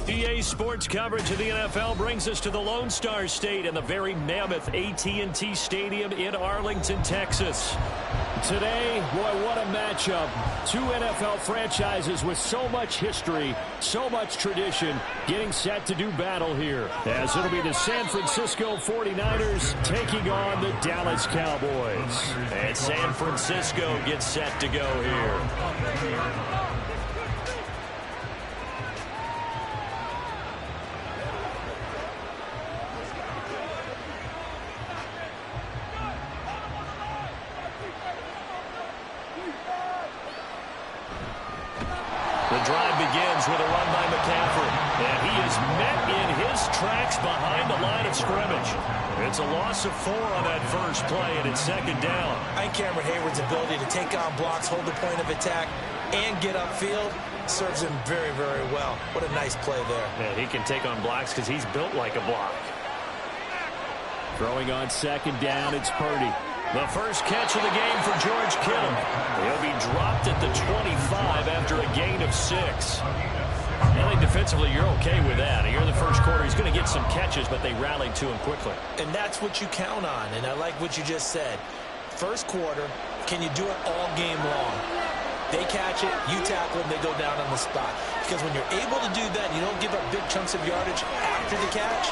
EA Sports coverage of the NFL brings us to the Lone Star State and the very mammoth AT&T Stadium in Arlington, Texas. Today, boy, what a matchup. Two NFL franchises with so much history, so much tradition, getting set to do battle here. As it'll be the San Francisco 49ers taking on the Dallas Cowboys. And San Francisco gets set to go here. The drive begins with a run by McCaffrey. And he is met in his tracks behind the line of scrimmage. It's a loss of 4 on that first play, and it's second down. I think Cameron Hayward's ability to take on blocks, hold the point of attack, and get upfield serves him very, very well. What a nice play there. Yeah, he can take on blocks because he's built like a block. Throwing on second down, it's Purdy. The first catch of the game for George Kittle. He'll be dropped at the 25 after a gain of 6. I think defensively you're okay with that. Here in the first quarter, he's going to get some catches, but they rallied to him quickly. And that's what you count on, and I like what you just said. First quarter, can you do it all game long? They catch it, you tackle them, they go down on the spot. Because when you're able to do that, you don't give up big chunks of yardage after the catch,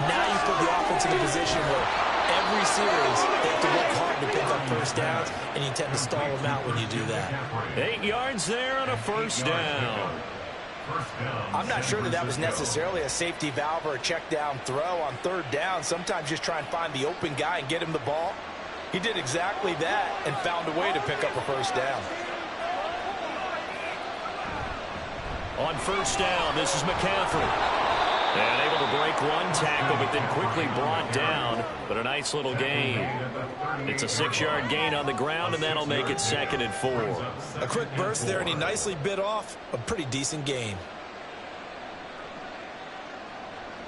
now you put the offense in a position where every series they have to work hard to pick up first downs, and you tend to stall them out when you do that. 8 yards there on a first down. I'm not sure that was necessarily a safety valve or a check down throw on third down. Sometimes just try and find the open guy and get him the ball. He did exactly that and found a way to pick up a first down. On first down, this is McCaffrey. And able to break one tackle, but then quickly brought down. But a nice little gain. It's a 6-yard gain on the ground, and that'll make it 2nd and 4. A quick burst there, and he nicely bit off a pretty decent gain.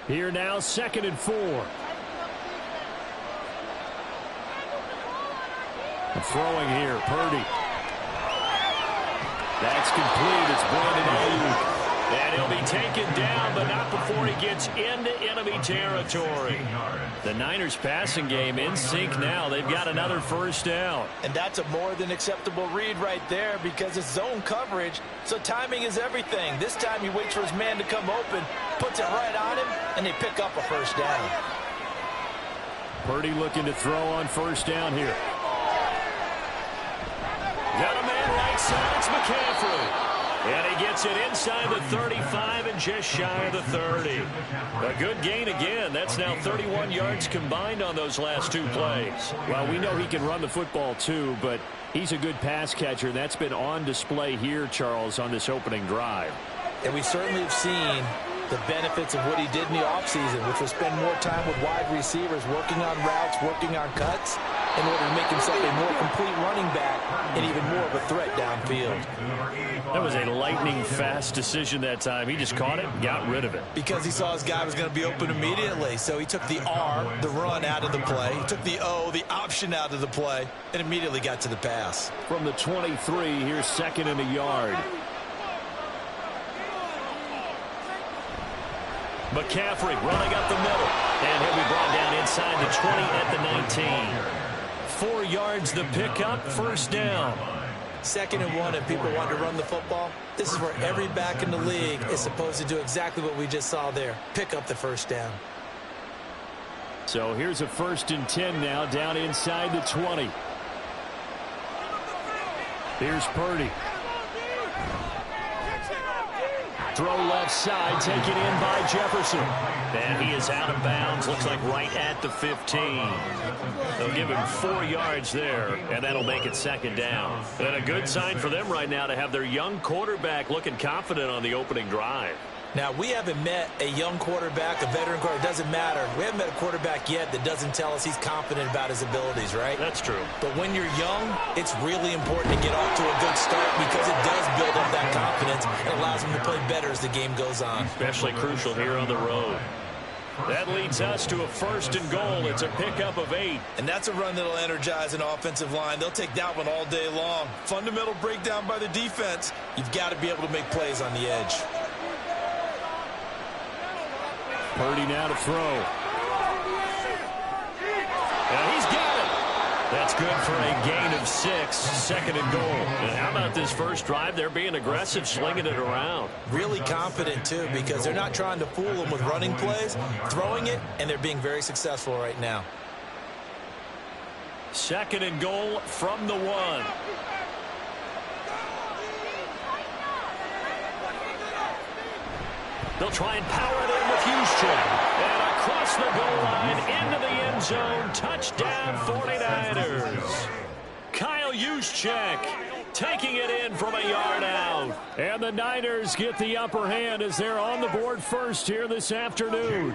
Here now, 2nd and 4. Throwing here, Purdy. That's complete. It's Brandon Ayuk. And he'll be taken down, but not before he gets into enemy territory. The Niners passing game in sync now. They've got another first down. And that's a more than acceptable read right there because it's zone coverage, so timing is everything. This time he waits for his man to come open, puts it right on him, and they pick up a first down. Purdy looking to throw on first down here. Got a man right side. It's McCaffrey. And he gets it inside the 35 and just shy of the 30. A good gain again. That's now 31 yards combined on those last 2 plays. Well, we know he can run the football too, but he's a good pass catcher. That's been on display here, Charles, on this opening drive. And we certainly have seen the benefits of what he did in the offseason, which was spend more time with wide receivers, working on routes, working on cuts, in order to make himself a more complete running back and even more of a threat downfield. That was a lightning-fast decision that time. He just caught it and got rid of it. Because he saw his guy was going to be open immediately, so he took the R, the run, out of the play. He took the O, the option, out of the play, and immediately got to the pass. From the 23, here's 2nd and a yard. McCaffrey running up the middle. And he'll be brought down inside the 20 at the 19. 4 yards the pickup, first down. 2nd and 1, and people want to run the football. This is where every back in the league is supposed to do exactly what we just saw there. Pick up the first down. So here's a 1st and 10 now, down inside the 20. Here's Purdy. Throw left side, taken in by Jefferson. And he is out of bounds, looks like right at the 15. They'll give him 4 yards there, and that'll make it 2nd down. And a good sign for them right now to have their young quarterback looking confident on the opening drive. Now, we haven't met a young quarterback, a veteran quarterback. It doesn't matter. We haven't met a quarterback yet that doesn't tell us he's confident about his abilities, right? That's true. But when you're young, it's really important to get off to a good start because it does build up that confidence and allows him to play better as the game goes on. Especially crucial here on the road. That leads us to a 1st and goal. It's a pickup of 8. And that's a run that'll energize an offensive line. They'll take that one all day long. Fundamental breakdown by the defense. You've got to be able to make plays on the edge. Purdy now to throw. And he's got it. That's good for a gain of 6, 2nd and goal. And how about this first drive? They're being aggressive, slinging it around. Really confident, too, because they're not trying to fool them with running plays, throwing it, and they're being very successful right now. 2nd and goal from the 1. They'll try and power it in with Juszczyk. And across the goal line, into the end zone. Touchdown, 49ers. Kyle Juszczyk taking it in from a yard out. And the Niners get the upper hand as they're on the board first here this afternoon.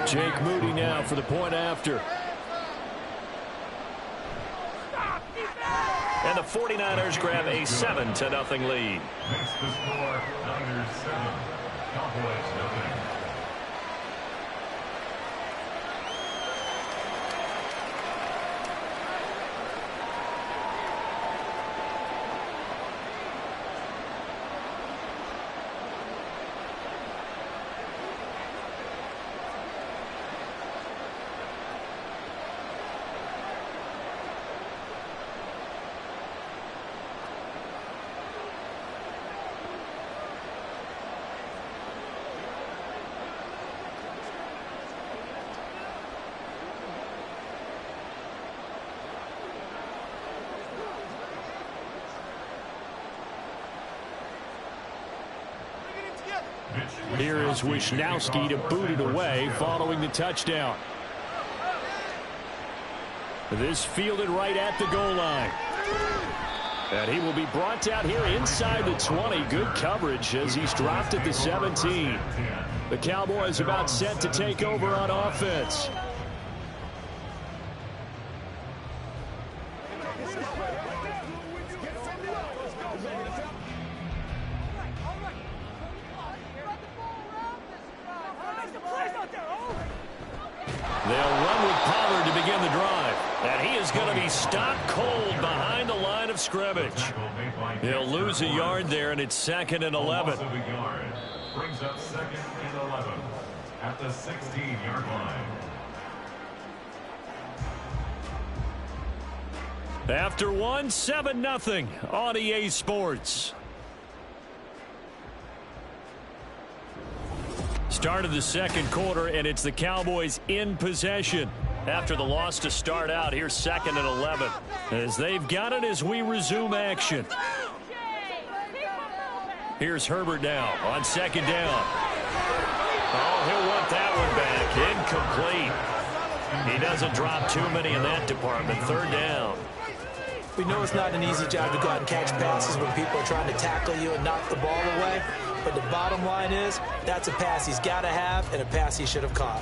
Jake Moody now for the point after. And the 49ers grab a 7-0 lead. Makes the score Niners 7, Cowboys nothing. Here is Wisnowski to boot it away following the touchdown. This fielded right at the goal line. And he will be brought down here inside the 20. Good coverage as he's dropped at the 17. The Cowboys about set to take over on offense. They'll run with Pollard to begin the drive. And he is going to be stopped cold behind the line of scrimmage. He'll lose a yard there, and it's 2nd and 11. Brings up 2nd and 11 at the 16-yard line. After one, 7-0 on EA Sports. Start of the second quarter, and it's the Cowboys in possession. After the loss to start out, here's 2nd and 11. As they've got it as we resume action. Here's Herbert now on 2nd down. Oh, he'll want that one back. Incomplete. He doesn't drop too many in that department. 3rd down. We know it's not an easy job to go out and catch passes when people are trying to tackle you and knock the ball away. But the bottom line is, that's a pass he's got to have and a pass he should have caught.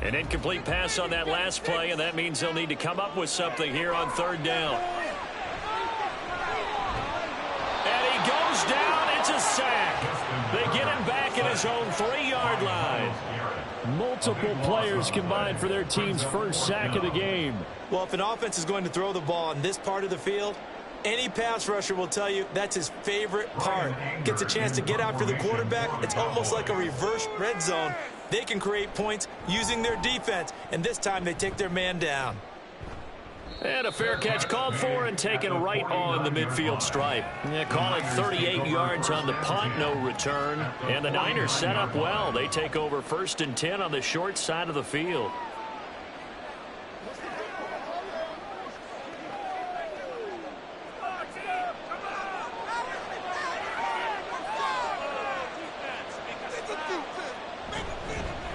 An incomplete pass on that last play, and that means they'll need to come up with something here on 3rd down. And he goes down. It's a sack. They get him back at his own 3-yard line. Multiple players combined for their team's first sack of the game. Well, if an offense is going to throw the ball in this part of the field, any pass rusher will tell you that's his favorite part. Gets a chance to get after the quarterback. It's almost like a reverse red zone. They can create points using their defense, and this time they take their man down. And a fair catch called for and taken right on the midfield stripe. Yeah, call it 38 yards on the punt, no return. And the Niners set up well. They take over 1st and 10 on the short side of the field.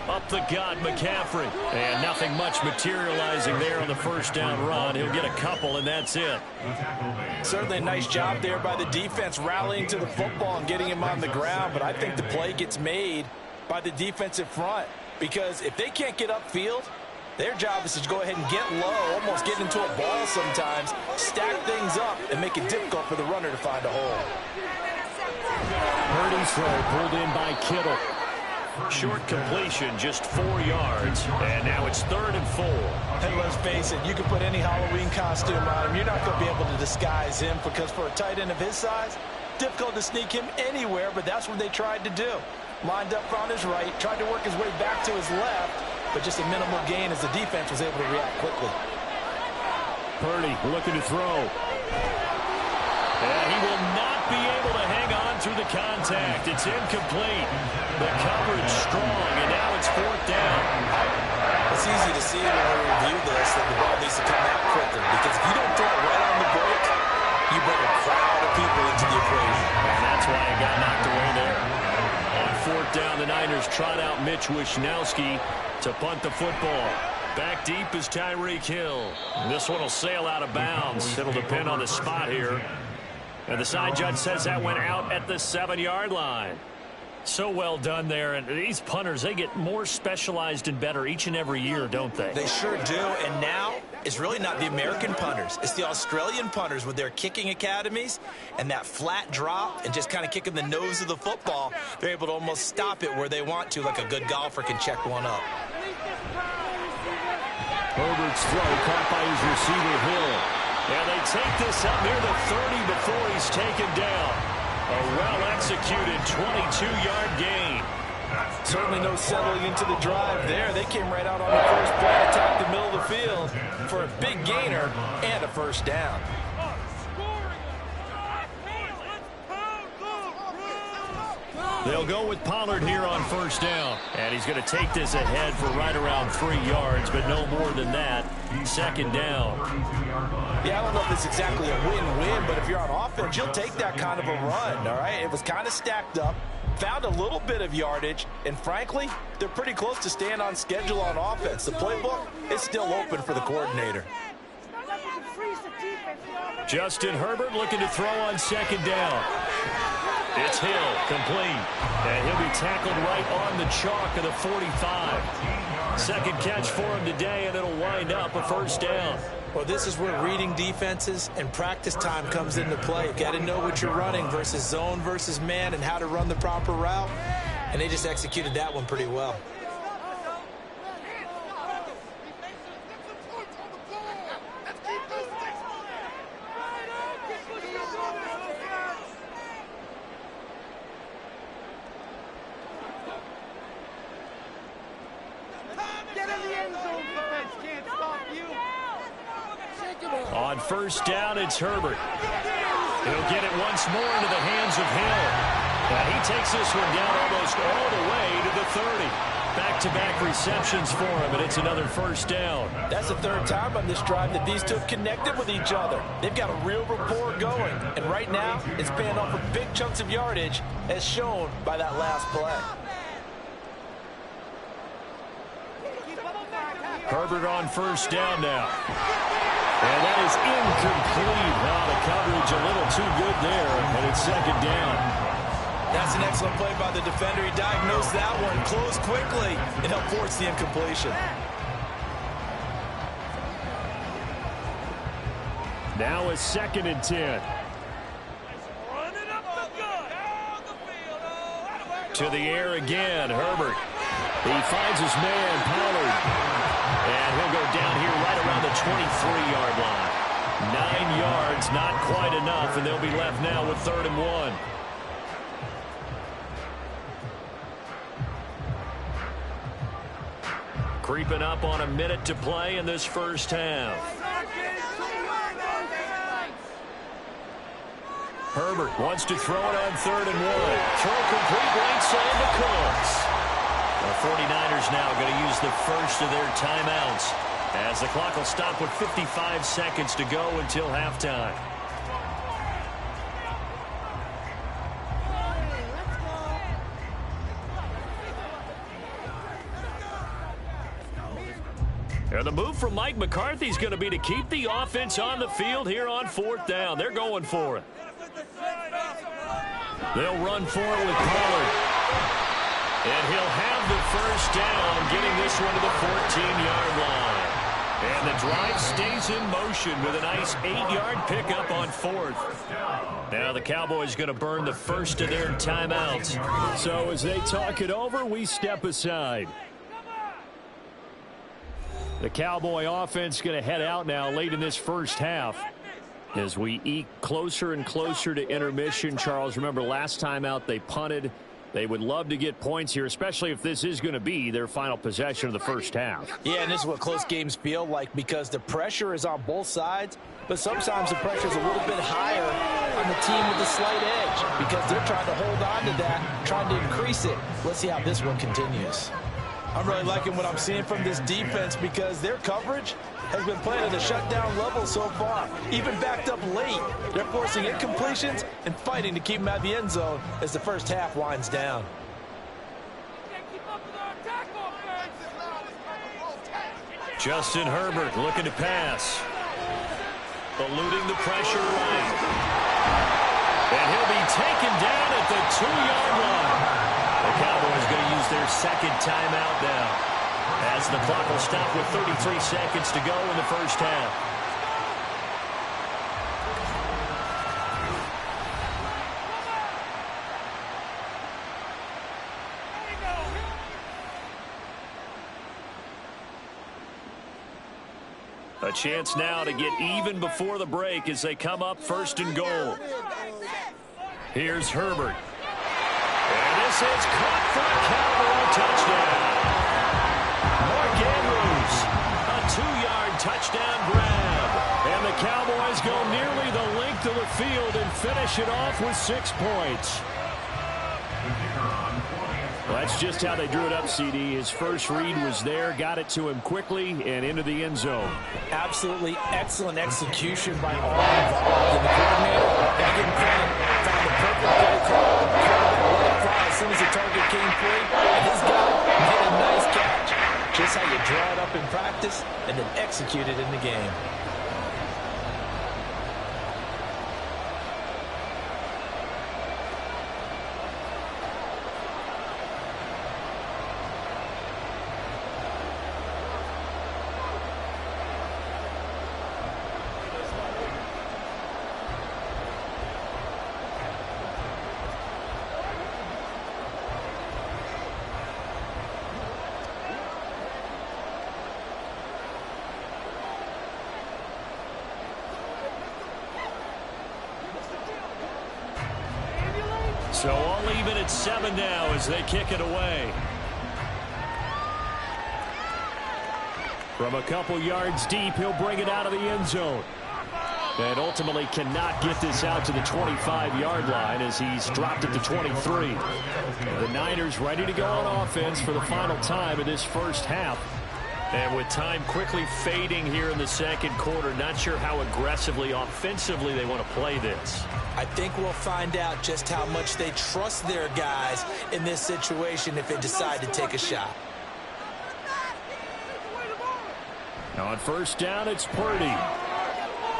Up the gut, McCaffrey. And nothing much materializing there on the 1st down run. He'll get a couple, and that's it. Certainly a nice job there by the defense rallying to the football and getting him on the ground. But I think the play gets made by the defensive front. Because if they can't get upfield, their job is to go ahead and get low, almost get into a ball sometimes, stack things up, and make it difficult for the runner to find a hole. Purdy's throw pulled in by Kittle. Short completion, just 4 yards, and now it's 3rd and 4. And let's face it, you can put any Halloween costume on him. You're not going to be able to disguise him because for a tight end of his size, difficult to sneak him anywhere, but that's what they tried to do. Lined up on his right, tried to work his way back to his left, but just a minimal gain as the defense was able to react quickly. Purdy looking to throw. And he will not be able to hang on through the contact. It's incomplete. The coverage strong, and now it's 4th down. It's easy to see when we review this that the ball needs to come out quicker, because if you don't throw it right on the break, you bring a crowd of people into the equation. And that's why it got knocked away there. On 4th down, the Niners trot out Mitch Wisnowski to punt the football. Back deep is Tyreek Hill. This one will sail out of bounds. It'll depend on the spot here. And the side judge says that went out at the 7-yard line. So well done there. And these punters, they get more specialized and better each and every year, don't they? They sure do. And now it's really not the American punters. It's the Australian punters with their kicking academies and that flat drop and just kind of kicking the nose of the football. They're able to almost stop it where they want to, like a good golfer can check one up. Herbert's throw caught by his receiver, Hill. And they take this up near the 30 before he's taken down. A well-executed 22-yard gain. Certainly no settling into the drive there. They came right out on the first play, attacked the middle of the field for a big gainer and a first down. They'll go with Pollard here on first down. And he's going to take this ahead for right around 3 yards, but no more than that. Second down. Yeah, I don't know if it's exactly a win-win, but if you're on offense, you'll take that kind of a run, all right? It was kind of stacked up, found a little bit of yardage, and frankly, they're pretty close to staying on schedule on offense. The playbook is still open for the coordinator. Justin Herbert looking to throw on second down. It's Hill, complete. And he'll be tackled right on the chalk of the 45. Second catch for him today, and it'll wind up a first down. Well, this is where reading defenses and practice time comes into play. You've got to know what you're running versus zone versus man and how to run the proper route. And they just executed that one pretty well. On first down, it's Herbert. He'll get it once more into the hands of Hill. And he takes this one down almost all the way to the 30. Back-to-back receptions for him, and it's another first down. That's the third time on this drive that these two have connected with each other. They've got a real rapport going. And right now, it's paying off for big chunks of yardage, as shown by that last play. Herbert on first down now. And that is incomplete. Now the coverage a little too good there, and it's second down. That's an excellent play by the defender. He diagnosed that one, closed quickly, and helped force the incompletion. Now a 2nd and 10. To the air again, Herbert. He finds his man, Pollard. And he'll go down here right around the 23-yard line. 9 yards, not quite enough, and they'll be left now with 3rd and 1. Creeping up on a minute to play in this first half. Herbert wants to throw it on 3rd and 1. Throw complete right side to Cooks. The 49ers now going to use the first of their timeouts as the clock will stop with 55 seconds to go until halftime. And the move from Mike McCarthy is going to be to keep the offense on the field here on 4th down. They're going for it. They'll run for it with Pollard. And he'll have the first down, getting this one to the 14-yard line. And the drive stays in motion with a nice 8-yard pickup on 4th. Now the Cowboys going to burn the first of their timeouts. So as they talk it over, we step aside. The Cowboy offense going to head out now late in this first half. As we eke closer and closer to intermission, Charles, remember last time out they punted. They would love to get points here, especially if this is going to be their final possession of the first half. Yeah, and this is what close games feel like because the pressure is on both sides, but sometimes the pressure is a little bit higher on the team with the slight edge because they're trying to hold on to that, trying to increase it. Let's see how this one continues. I'm really liking what I'm seeing from this defense because their coverage has been playing at a shutdown level so far. Even backed up late, they're forcing incompletions and fighting to keep them out of the end zone as the first half winds down. Justin Herbert looking to pass. Eluding the pressure right. And he'll be taken down at the 2-yard line. The Cowboys going to use their second timeout now, as the clock will stop with 33 seconds to go in the first half. A chance now to get even before the break as they come up 1st and goal. Here's Herbert. And this is caught for a Cowboy touchdown. Mark Andrews, a 2-yard touchdown grab. And the Cowboys go nearly the length of the field and finish it off with 6 points. Well, that's just how they drew it up, CD. His first read was there, got it to him quickly, and into the end zone. Absolutely excellent execution by all involved. And the coordinator, got to give him credit, found the perfect play call, let it fly as soon as the target came free, and this guy made a nice catch. Just how you draw it up in practice and then execute it in the game. So all even at 7 now as they kick it away. From a couple yards deep, he'll bring it out of the end zone. And ultimately cannot get this out to the 25-yard line as he's dropped at the 23. The Niners ready to go on offense for the final time in this first half. And with time quickly fading here in the second quarter, not sure how aggressively, offensively they want to play this. I think we'll find out just how much they trust their guys in this situation if they decide to take a shot. Now on first down, it's Purdy.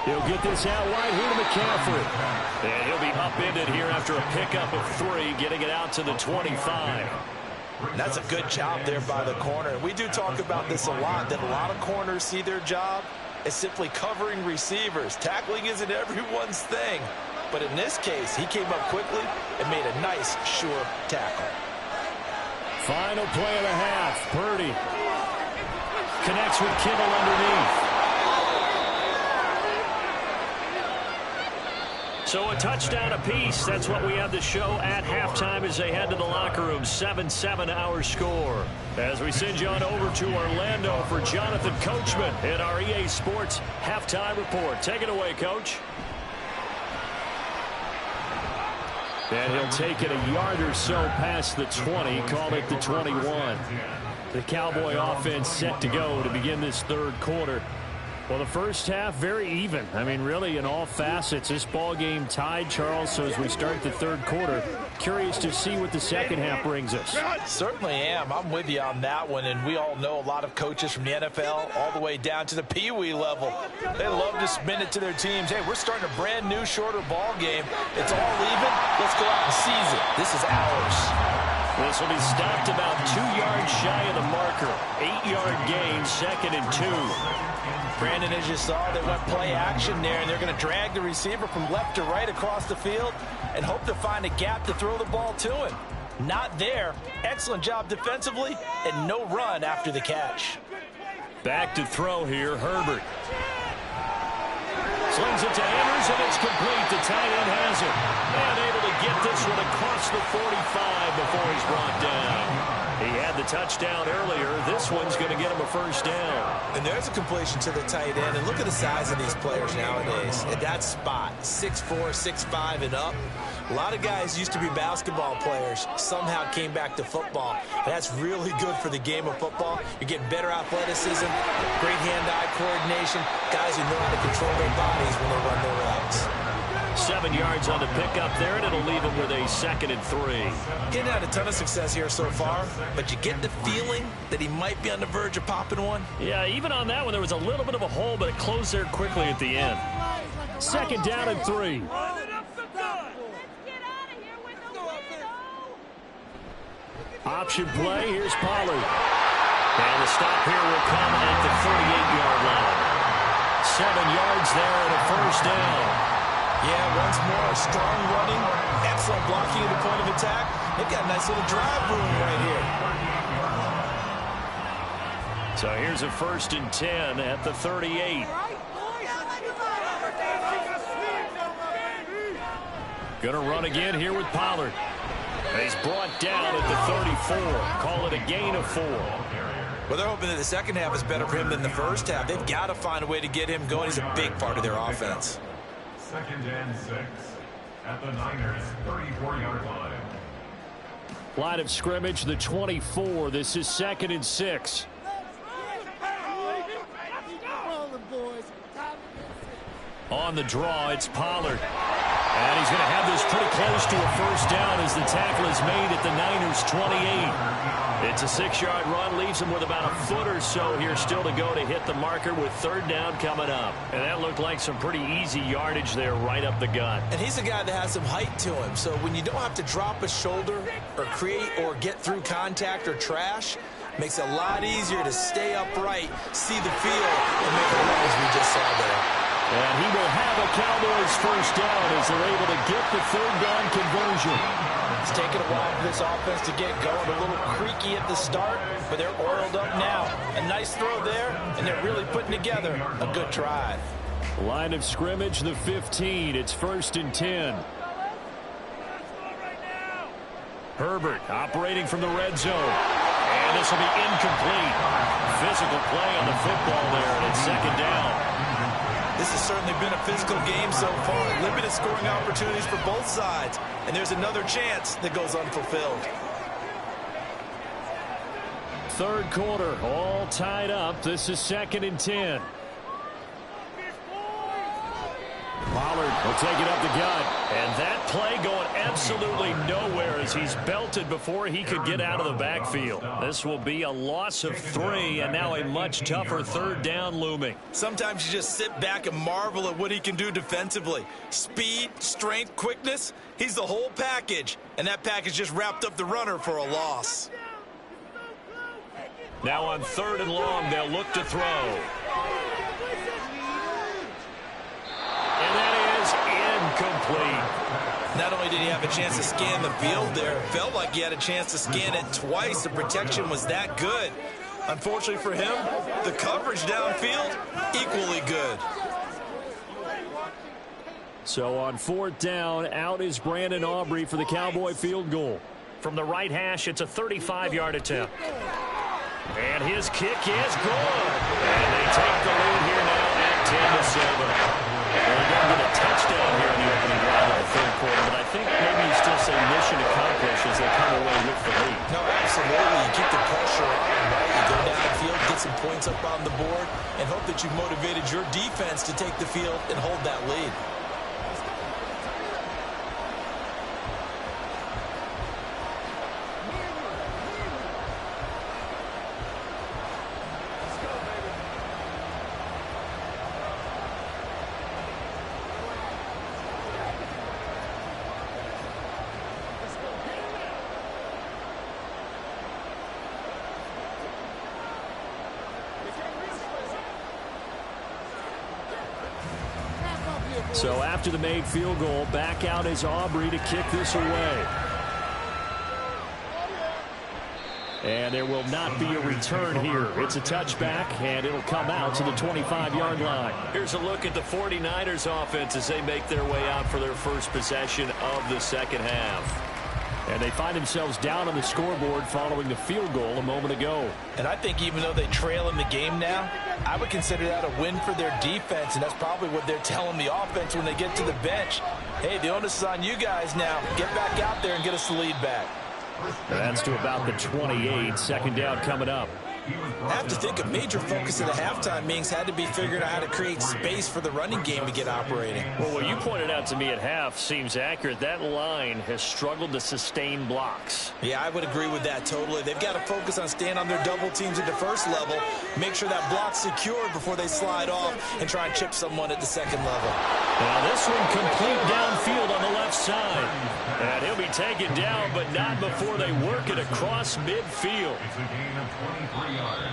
He'll get this out wide here to McCaffrey. And he'll be upended here after a pickup of 3, getting it out to the 25. That's a good job there by the corner. We do talk about this a lot, that a lot of corners see their job as simply covering receivers. Tackling isn't everyone's thing. But in this case, he came up quickly and made a nice, sure tackle. Final play of the half. Purdy connects with Kittle underneath. So a touchdown apiece. That's what we have to show at halftime as they head to the locker room. 7-7 our score. As we send you on over to Orlando for Jonathan Coachman in our EA Sports Halftime Report. Take it away, Coach. And he'll take it a yard or so past the 20, call it the 21. The Cowboy offense set to go to begin this third quarter. Well, the first half, very even. I mean, really, in all facets, this ball game tied, Charles. So as we start the third quarter, curious to see what the second half brings us. Certainly am. I'm with you on that one. And we all know a lot of coaches from the NFL all the way down to the Pee Wee level. They love to spin it to their teams. Hey, we're starting a brand new, shorter ball game. It's all even. Let's go out and seize it. This is ours. This will be stopped about 2 yards shy of the marker. 8-yard gain, 2nd and 2. Brandon, as you saw, they went play action there, and they're going to drag the receiver from left to right across the field and hope to find a gap to throw the ball to him. Not there. Excellent job defensively, and no run after the catch. Back to throw here, Herbert. Slings it to Andrews, and it's complete. The tight end has it. And able to get this one across the 45 before he's brought down. He had the touchdown earlier. This one's going to get him a first down. And there's a completion to the tight end. And look at the size of these players nowadays. At that spot, 6'4", 6'5", and up. A lot of guys used to be basketball players, somehow came back to football. And that's really good for the game of football. You're getting better athleticism, great hand-eye coordination, guys who know how to control their bodies when they run their routes. 7 yards on the pickup there, and it'll leave him with a 2nd and 3. Getting had a ton of success here so far, but you get the feeling that he might be on the verge of popping one. Yeah, even on that one, there was a little bit of a hole, but it closed there quickly at the end. 2nd down and 3. Option play. Here's Pollard. And the stop here will come at the 38-yard line. 7 yards there and a first down. Yeah, once more, strong running, excellent blocking at the point of attack. They've got a nice little drive brewing right here. So here's a 1st and 10 at the 38. Gonna run again here with Pollard. And he's brought down at the 34. Call it a gain of 4. Well, they're hoping that the second half is better for him than the first half. They've got to find a way to get him going. He's a big part of their offense. 2nd and 6 at the Niners' 34-yard line. Line of scrimmage, the 24. This is 2nd and 6. On the draw, it's Pollard. And he's going to have this pretty close to a first down as the tackle is made at the Niners' 28. It's a 6-yard run, leaves him with about a foot or so here still to go to hit the marker with 3rd down coming up. And that looked like some pretty easy yardage there right up the gut. And he's a guy that has some height to him, so when you don't have to drop a shoulder or create or get through contact or trash, makes it a lot easier to stay upright, see the field, and make a run as we just saw there. And he will have a Cowboys first down as they're able to get the 3rd down conversion. It's taken a while for this offense to get going. A little creaky at the start, but they're oiled up now. A nice throw there, and they're really putting together a good drive. Line of scrimmage, the 15. It's 1st and 10. Herbert operating from the red zone. And this will be incomplete. Physical play on the football there, and it's 2nd down. This has certainly been a physical game so far. Limited scoring opportunities for both sides. And there's another chance that goes unfulfilled. 3rd quarter, all tied up. This is 2nd and 10. Pollard will take it up the gut. And that play going absolutely nowhere as he's belted before he could get out of the backfield. This will be a loss of 3 and now a much tougher 3rd down looming. Sometimes you just sit back and marvel at what he can do defensively. Speed, strength, quickness, he's the whole package. And that package just wrapped up the runner for a loss. Now on 3rd and long, they'll look to throw. And that is incomplete. Not only did he have a chance to scan the field there, it felt like he had a chance to scan it twice. The protection was that good. Unfortunately for him, the coverage downfield, equally good. So on 4th down, out is Brandon Aubrey for the Cowboy field goal. From the right hash, it's a 35-yard attempt. And his kick is good. And they take the lead here now at 10-7. They're going to get a touchdown here in the opening drive of the 3rd quarter, but I think maybe you still say mission accomplished as they come away with the lead. No, absolutely. You keep the pressure on, right? You go down the field, get some points up on the board, and hope that you've motivated your defense to take the field and hold that lead. So after the made field goal, back out is Aubrey to kick this away. And there will not be a return here. It's a touchback, and it'll come out to the 25-yard line. Here's a look at the 49ers offense as they make their way out for their first possession of the 2nd half. And they find themselves down on the scoreboard following the field goal a moment ago. And I think even though they trail in the game now, I would consider that a win for their defense, and that's probably what they're telling the offense when they get to the bench. Hey, the onus is on you guys now. Get back out there and get us the lead back. That's to about the 28. 2nd down coming up. I have to think a major focus of the halftime meetings had to be figuring out how to create space for the running game to get operating. Well, what you pointed out to me at half seems accurate. That line has struggled to sustain blocks. Yeah, I would agree with that totally. They've got to focus on staying on their double teams at the first level, make sure that block's secured before they slide off and try and chip someone at the 2nd level. Now this one complete downfield on the left side. And he'll be taken down, but not before they work it across midfield. It's a gain of 23 yards.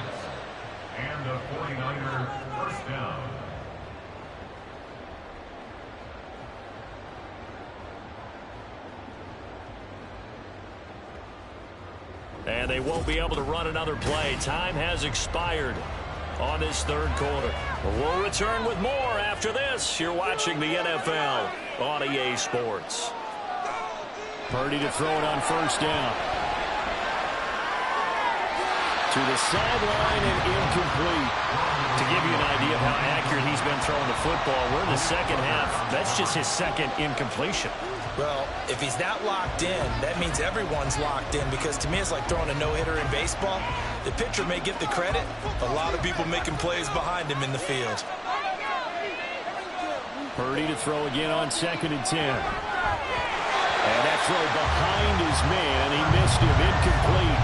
And a 49er first down. And they won't be able to run another play. Time has expired on this third quarter. We'll return with more after this. You're watching the NFL on EA Sports. Purdy to throw it on first down. To the sideline and incomplete. To give you an idea of how accurate he's been throwing the football, we're in the second half. That's just his second incompletion. Well, if he's not locked in, that means everyone's locked in, because to me it's like throwing a no-hitter in baseball. The pitcher may get the credit, a lot of people making plays behind him in the field. Purdy to throw again on 2nd and 10. And that throw behind his man, he missed him, incomplete.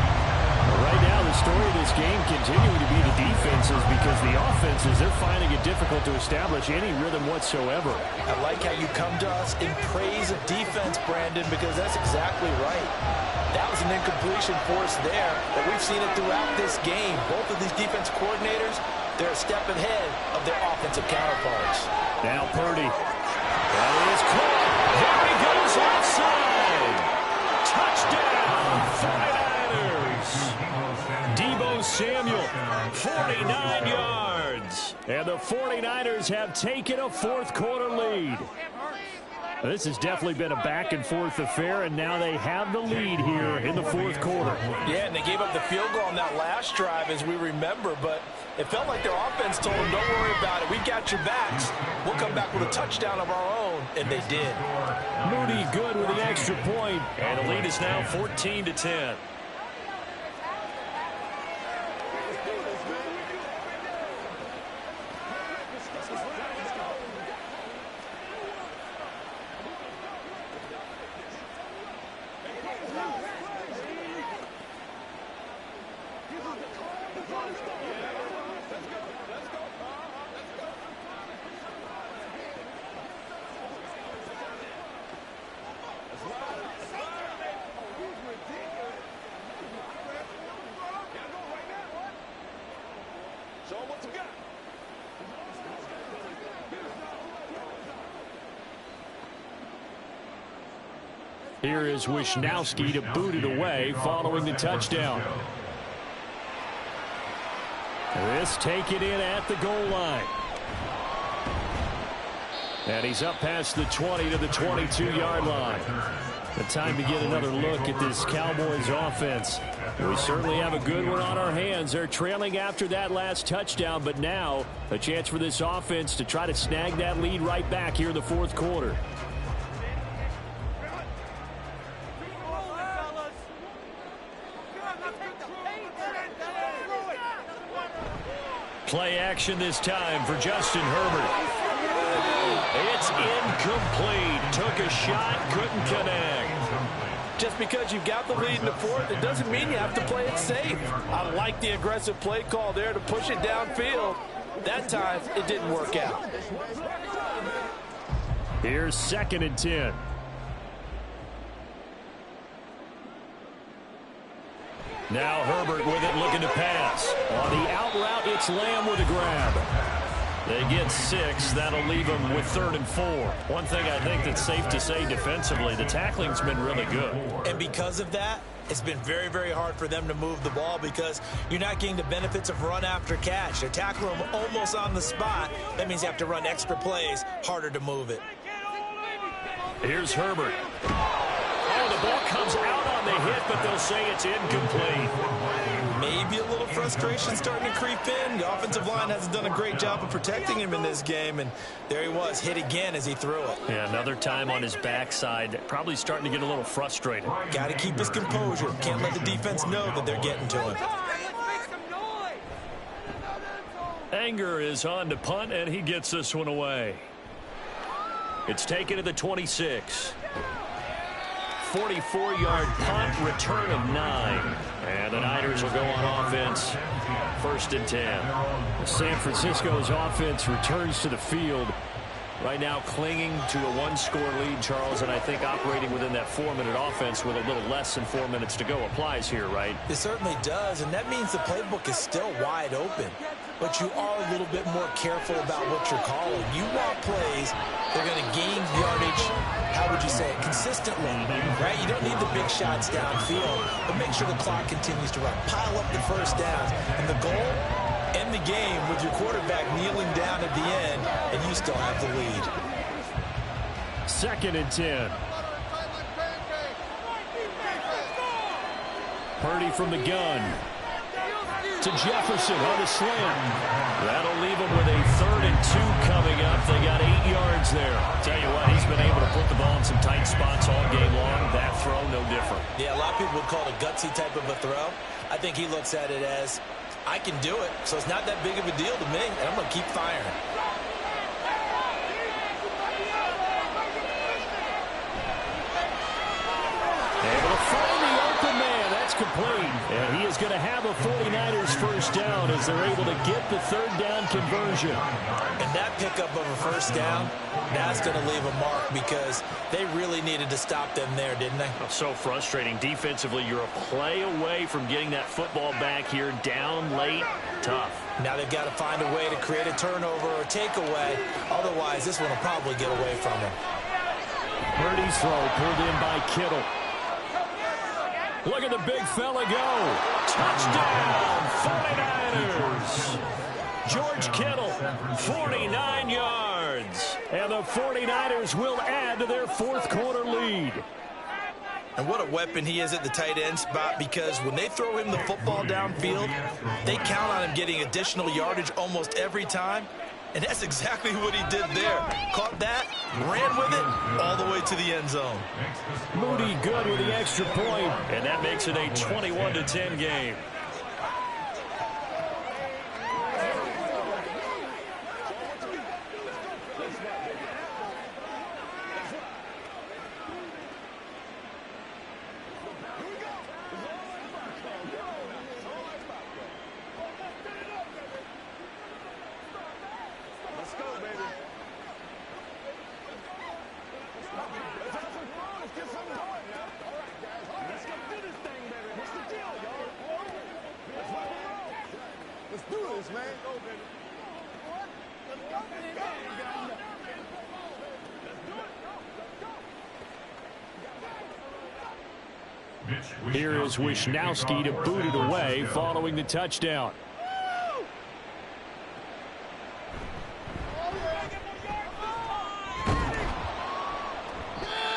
Right now, the story of this game continuing to be the defenses, because the offenses, they're finding it difficult to establish any rhythm whatsoever. I like how you come to us in praise of defense, Brandon, because that's exactly right. That was an incompletion force there, but we've seen it throughout this game. Both of these defense coordinators, they're a step ahead of their offensive counterparts. Now Purdy. That is caught. There he goes offside. Touchdown, 49ers. Deebo Samuel, 49 yards. And the 49ers have taken a fourth quarter lead. This has definitely been a back-and-forth affair, and now they have the lead here in the fourth quarter. Yeah, and they gave up the field goal on that last drive, as we remember, but it felt like their offense told them, don't worry about it. We got your backs. We'll come back with a touchdown of our own, and they did. Moody good with the extra point, and the lead is now 14-10. Here is Wisnowski to boot it away following the touchdown. This taken in at the goal line. And he's up past the 20 to the 22-yard line. The time to get another look at this Cowboys offense. We certainly have a good one on our hands. They're trailing after that last touchdown, but now a chance for this offense to try to snag that lead right back here in the fourth quarter. Play action this time for Justin Herbert. It's incomplete. Took a shot, couldn't connect. Just because you've got the lead in the fourth, it doesn't mean you have to play it safe. I like the aggressive play call there to push it downfield. That time, it didn't work out. Here's 2nd and 10. Now Herbert with it, looking to pass. On the out route, it's Lamb with a grab. They get 6. That'll leave them with 3rd and 4. One thing I think that's safe to say defensively, the tackling's been really good. And because of that, it's been very, very hard for them to move the ball, because you're not getting the benefits of run after catch. They're tackling them almost on the spot. That means you have to run extra plays, harder to move it. Here's Herbert. Oh, the ball comes out on the hit, but they'll say it's incomplete. Maybe a little frustration starting to creep in. The offensive line hasn't done a great job of protecting him in this game, and there he was, hit again as he threw it. Yeah, another time on his backside, probably starting to get a little frustrated. Got to keep his composure. Can't let the defense know that they're getting to him. Anger is on to punt, and he gets this one away. It's taken to the 26. 44-yard punt, return of 9. And the Niners will go on offense. 1st and 10. San Francisco's offense returns to the field. Right now clinging to a one-score lead, Charles, and I think operating within that 4-minute offense with a little less than 4 minutes to go applies here, right? It certainly does, and that means the playbook is still wide open. But you are a little bit more careful about what you're calling. You want plays they're going to gain yardage, how would you say it, consistently, right? You don't need the big shots downfield, but make sure the clock continues to run. Pile up the first downs, and the goal, end the game with your quarterback kneeling down at the end, and you still have the lead. 2nd and 10. Purdy from the gun. To Jefferson on the slam. That'll leave him with a 3rd and 2 coming up. They got 8 yards there. Tell you what, he's been able to put the ball in some tight spots all game long. That throw, no different. Yeah, a lot of people would call it a gutsy type of a throw. I think he looks at it as, I can do it, so it's not that big of a deal to me, and I'm going to keep firing. Able to find the open man. That's complete. And he is going to have a 49ers first down as they're able to get the 3rd down conversion. And that pickup of a first down, that's going to leave a mark because they really needed to stop them there, didn't they? So frustrating. Defensively, you're a play away from getting that football back here down late. Tough. Now they've got to find a way to create a turnover or takeaway. Otherwise, this one will probably get away from them. Purdy's throw pulled in by Kittle. Look at the big fella go. Touchdown, 49ers. George Kittle, 49 yards. And the 49ers will add to their 4th quarter lead. And what a weapon he is at the tight end spot, because when they throw him the football downfield, they count on him getting additional yardage almost every time. And that's exactly what he did there. Caught that, ran with it, all the way to the end zone. Moody good with the extra point, and that makes it a 21-10 game. Here is Wisnowski to boot it away following the touchdown.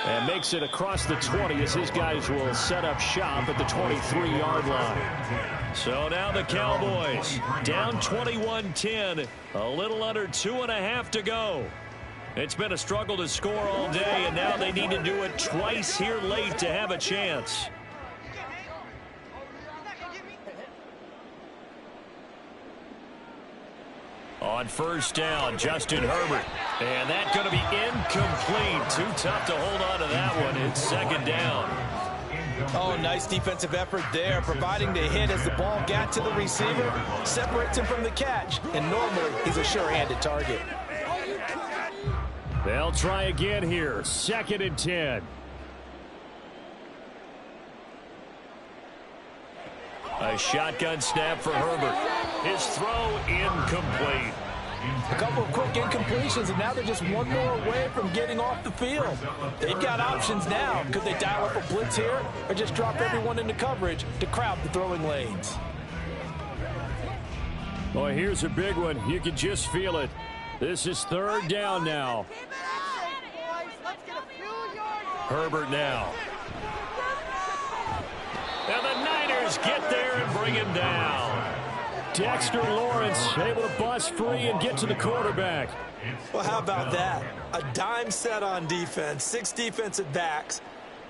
And makes it across the 20 as his guys will set up shop at the 23-yard line. So now the Cowboys down 21-10, a little under 2.5 to go. It's been a struggle to score all day, and now they need to do it twice here late to have a chance. On first down, Justin Herbert. And that's going to be incomplete. Too tough to hold on to that one. It's 2nd down. Oh, nice defensive effort there, providing the hit as the ball got to the receiver, separates him from the catch, and normally he's a sure-handed target. They'll try again here. 2nd and 10. A shotgun snap for Herbert. His throw incomplete. A couple of quick incompletions, and now they're just one more away from getting off the field. They've got options now. Could they dial up a blitz here or just drop everyone into coverage to crowd the throwing lanes? Boy, here's a big one. You can just feel it. This is 3rd down now. Herbert now. And the Niners get there and bring him down. Dexter Lawrence able to bust free and get to the quarterback. Well, how about that? A dime set on defense, 6 defensive backs.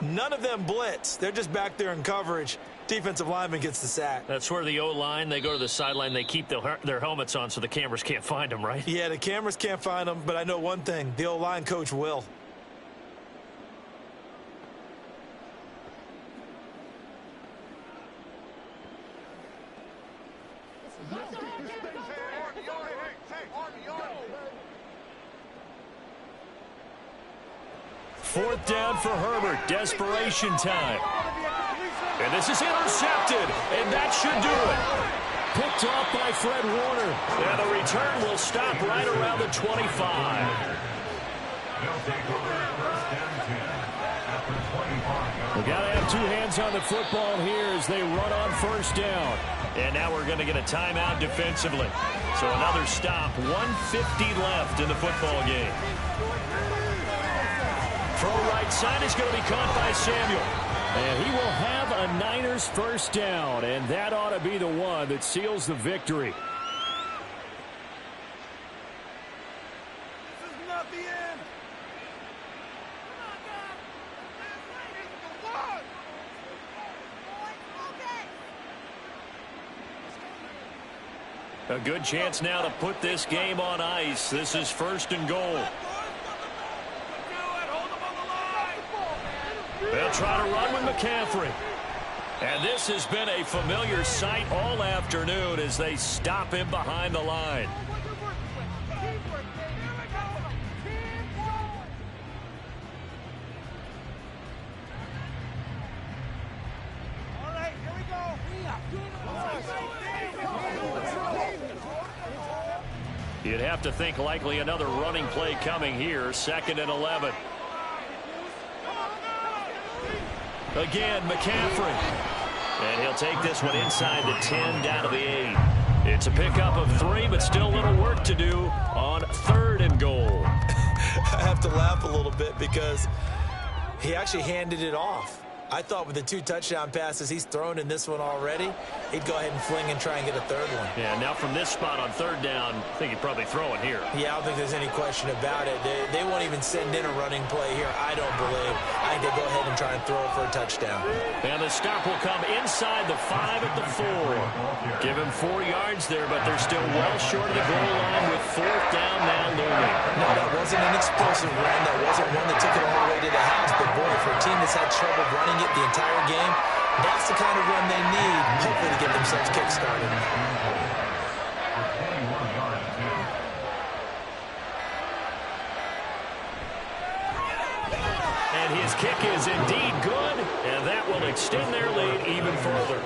None of them blitz. They're just back there in coverage. Defensive lineman gets the sack. That's where the O-line, they go to the sideline, they keep their helmets on so the cameras can't find them, right? Yeah, the cameras can't find them, but I know one thing. The O-line coach will. 4th down for Herbert. Desperation time. And this is intercepted, and that should do it. Picked off by Fred Warner. And the return will stop right around the 25. We got to have 2 hands on the football here as they run on 1st down. And now we're going to get a timeout defensively. So another stop. 1:50 left in the football game. Throw right side is going to be caught by Samuel. And he will have a Niners 1st down. And that ought to be the one that seals the victory. This is not the end. A good chance now to put this game on ice. This is 1st and goal. They'll try to run with McCaffrey. And this has been a familiar sight all afternoon as they stop him behind the line. All right, here we go. You'd have to think likely another running play coming here. 2nd and 11. Again, McCaffrey. And he'll take this one inside the 10, down to the 8. It's a pickup of 3, but still a little work to do on 3rd and goal. I have to laugh a little bit because he actually handed it off. I thought with the 2 touchdown passes he's thrown in this one already, he'd go ahead and fling and try and get a 3rd one. Yeah, now from this spot on 3rd down, I think he'd probably throw it here. Yeah, I don't think there's any question about it. They won't even send in a running play here, I don't believe. I think they go ahead and try and throw it for a touchdown. And the stop will come inside the 5 at the 4. Give him 4 yards there, but they're still well short of the goal line with 4th down now looming. No, that wasn't an explosive run. That wasn't one that took it all the way to the house. But, boy, for a team that's had trouble running it the entire game, that's the kind of run they need, hopefully, to get themselves kick-started. And his kick is indeed good, and that will extend their lead even further.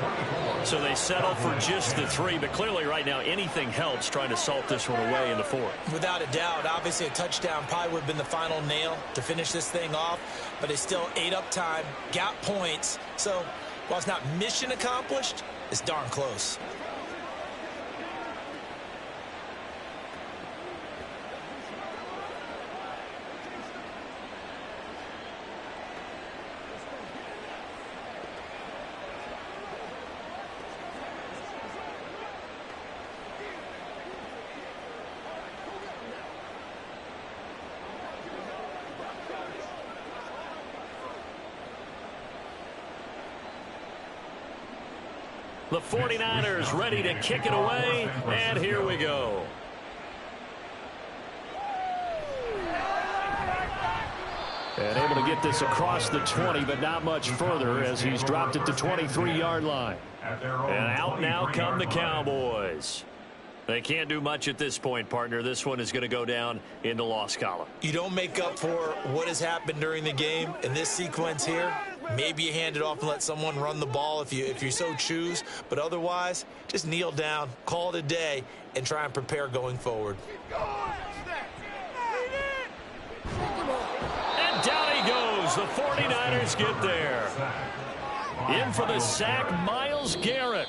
So they settle for just the 3, but clearly right now anything helps trying to salt this one away in the 4th. Without a doubt, obviously a touchdown probably would have been the final nail to finish this thing off, but it's still ate up time, got points. So while it's not mission accomplished, it's darn close. The 49ers ready to kick it away, and here we go. And able to get this across the 20, but not much further as he's dropped it to 23-yard line. And out now come the Cowboys. They can't do much at this point, partner. This one is going to go down in the loss column. You don't make up for what has happened during the game in this sequence here. Maybe you hand it off and let someone run the ball if you so choose. But otherwise, just kneel down, call it a day, and try and prepare going forward. And down he goes. The 49ers get there. In for the sack, Myles Garrett.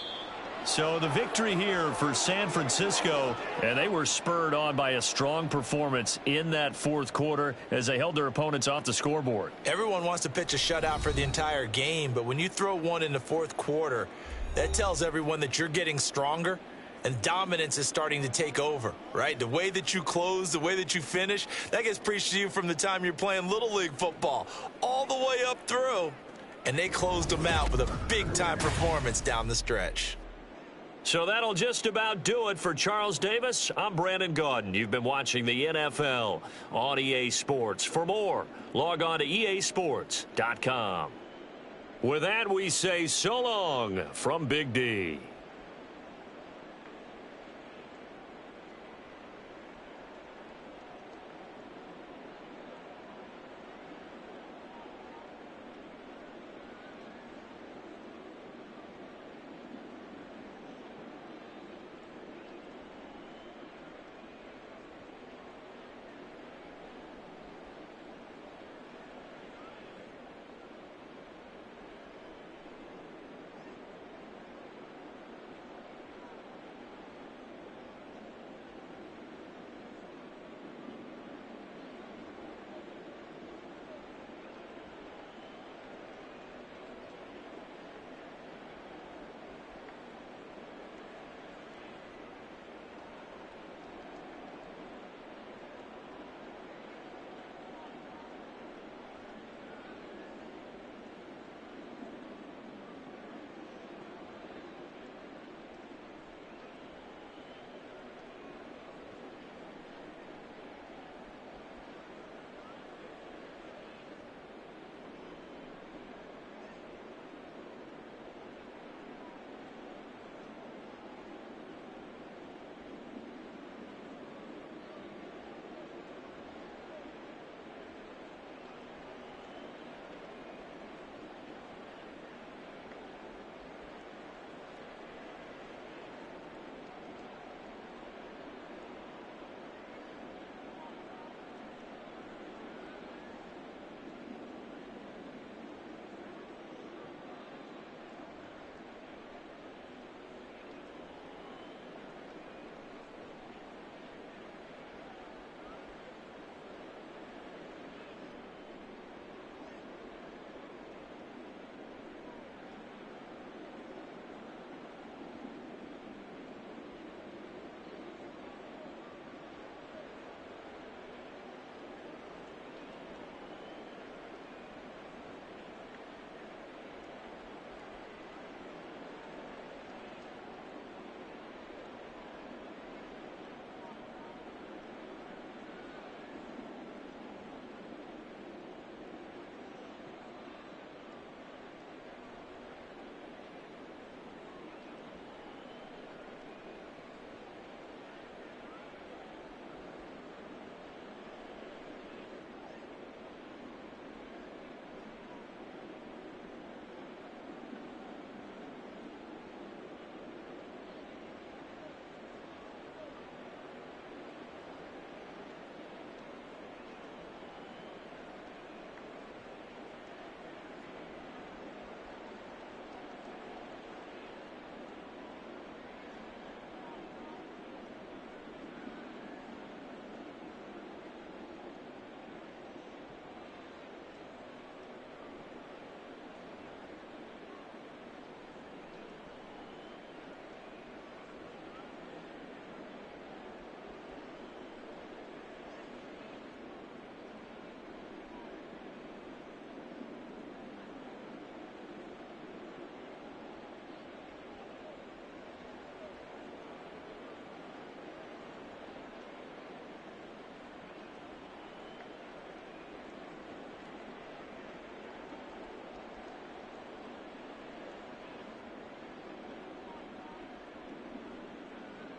So the victory here for San Francisco, and they were spurred on by a strong performance in that 4th quarter as they held their opponents off the scoreboard. Everyone wants to pitch a shutout for the entire game, but when you throw one in the 4th quarter, that tells everyone that you're getting stronger and dominance is starting to take over, right? The way that you close, the way that you finish, that gets preached to you from the time you're playing Little League football all the way up through, and they closed them out with a big-time performance down the stretch. So that'll just about do it for Charles Davis. I'm Brandon Gaudin. You've been watching the NFL on EA Sports. For more, log on to easports.com. With that, we say so long from Big D.